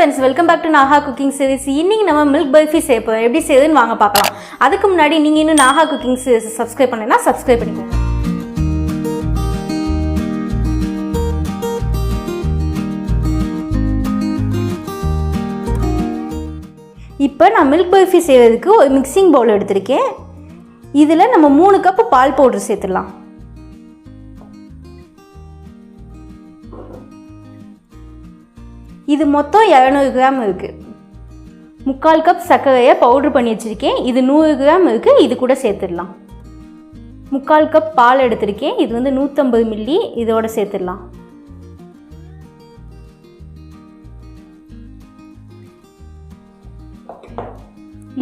friends, welcome back to Naga Cooking Series. இன்னைக்கு நம்ம milk burfi செய்ய போறோம். எப்படி செய்யறதுன்னு வாங்க பார்க்கலாம். அதுக்கு முன்னாடி நீங்க இன்னும் Naga Cooking Series subscribe பண்ணலனா subscribe பண்ணிக்கோங்க. இப்போ நான் milk burfi செய்யறதுக்கு ஒரு mixing bowl எடுத்துர்க்கேன். இதுல நம்ம 3 கப் பால் பவுடர் சேர்த்துடலாம். இது மொத்தம் 200 கிராம் இருக்கு. 3/4 கப் சர்க்கரையை பவுடர் பண்ணி வச்சிருக்கேன். இது 100 கிராம் இருக்கு. இது கூட சேர்த்துடலாம். 3/4 கப் பால் எடுத்துர்க்கேன். இது வந்து 150 மில்லி. இதோட சேர்த்துடலாம்.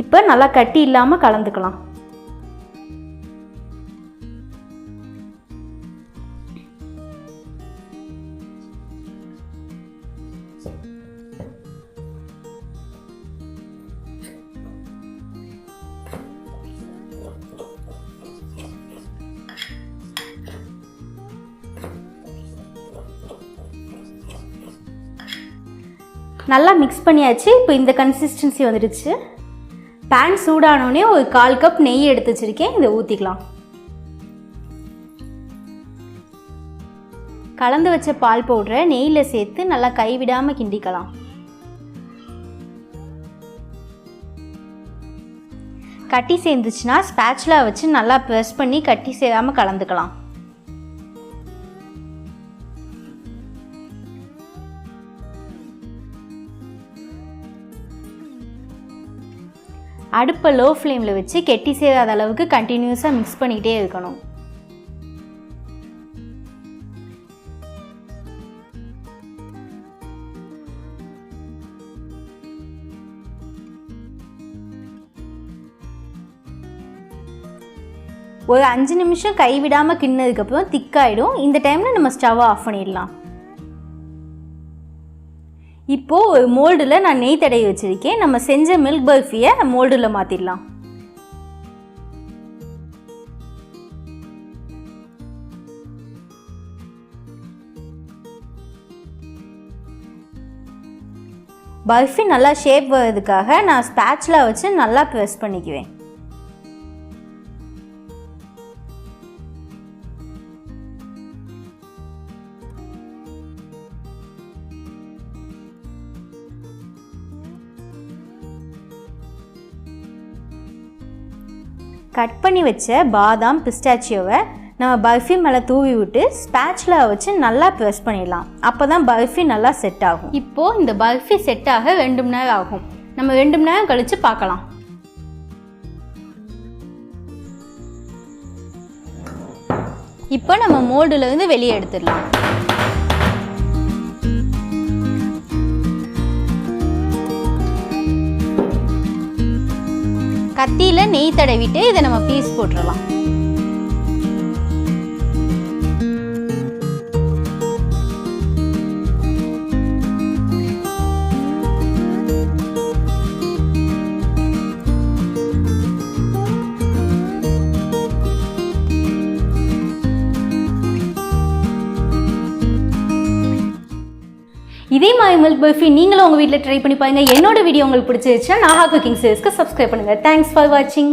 இப்போ நல்லா கட்டி இல்லாம கலந்துக்கலாம். நல்லா மிக்ஸ் பண்ணியாச்சு. இப்போ இந்த கன்சிஸ்டன்சி வந்துடுச்சு. பேன் சூடானோடனே ஒரு 1/4 கப் நெய் எடுத்து வச்சிருக்கேன். இதை ஊற்றிக்கலாம். கலந்து வச்ச பால் பவுடரை நெய்யில் சேர்த்து நல்லா கைவிடாமல் கிண்டிக்கலாம். கட்டி சேர்ந்துச்சுன்னா ஸ்பேச்சுலா வச்சு நல்லா ப்ரெஸ் பண்ணி கட்டி சேராமல் கலந்துக்கலாம். அடுப்பை லோ ஃப்ளேமில் வச்சு கெட்டி சேராத அளவுக்கு கண்டினியூஸாக மிக்ஸ் பண்ணிக்கிட்டே இருக்கணும். ஒரு 5 நிமிஷம் கைவிடாமல் கிண்ணதுக்கப்புறம் திக்காயிடும். இந்த டைமில் நம்ம ஸ்டவ்வை ஆஃப் பண்ணிடலாம். இப்போது ஒரு மோல்டில் நான் நெய் தடவி வச்சுருக்கேன். நம்ம செஞ்ச மில்க் பர்ஃபியை மோல்டில் மாற்றிடலாம். பர்ஃபி நல்லா ஷேப் வர்றதுக்காக நான் ஸ்பேச்சுலா வச்சு நல்லா ப்ரெஸ் பண்ணிக்குவேன். கட் பண்ணி வச்ச பாதாம் பிஸ்டாச்சியோவை நம்ம பர்ஃபி மேலே தூவி விட்டு ஸ்பேச்சுலா வச்சு நல்லா ப்ரெஸ் பண்ணிடலாம். அப்போ தான் பர்ஃபி நல்லா செட் ஆகும். இப்போது இந்த பர்ஃபி செட் ஆக 2 மணி நேரம் ஆகும். நம்ம 2 மணி நேரம் கழித்து பார்க்கலாம். இப்போ நம்ம மோல்டுலேருந்து வெளியே எடுத்துடலாம். கத்தியில் நெய் தடவிட்டு இதை நம்ம பீஸ் போட்டுடலாம். இதே மாதிரி மில்க் பர்ஃபி நீங்களும் உங்கள் வீட்டில் ட்ரை பண்ணி பாருங்க. என்னோட வீடியோ உங்களுக்கு பிடிச்சிருச்சுன்னா நாகா குக்கிங் சீரிஸ்க்கு சப்ஸ்கிரைப் பண்ணுங்கள். தேங்க்ஸ் ஃபார் வாட்சிங்.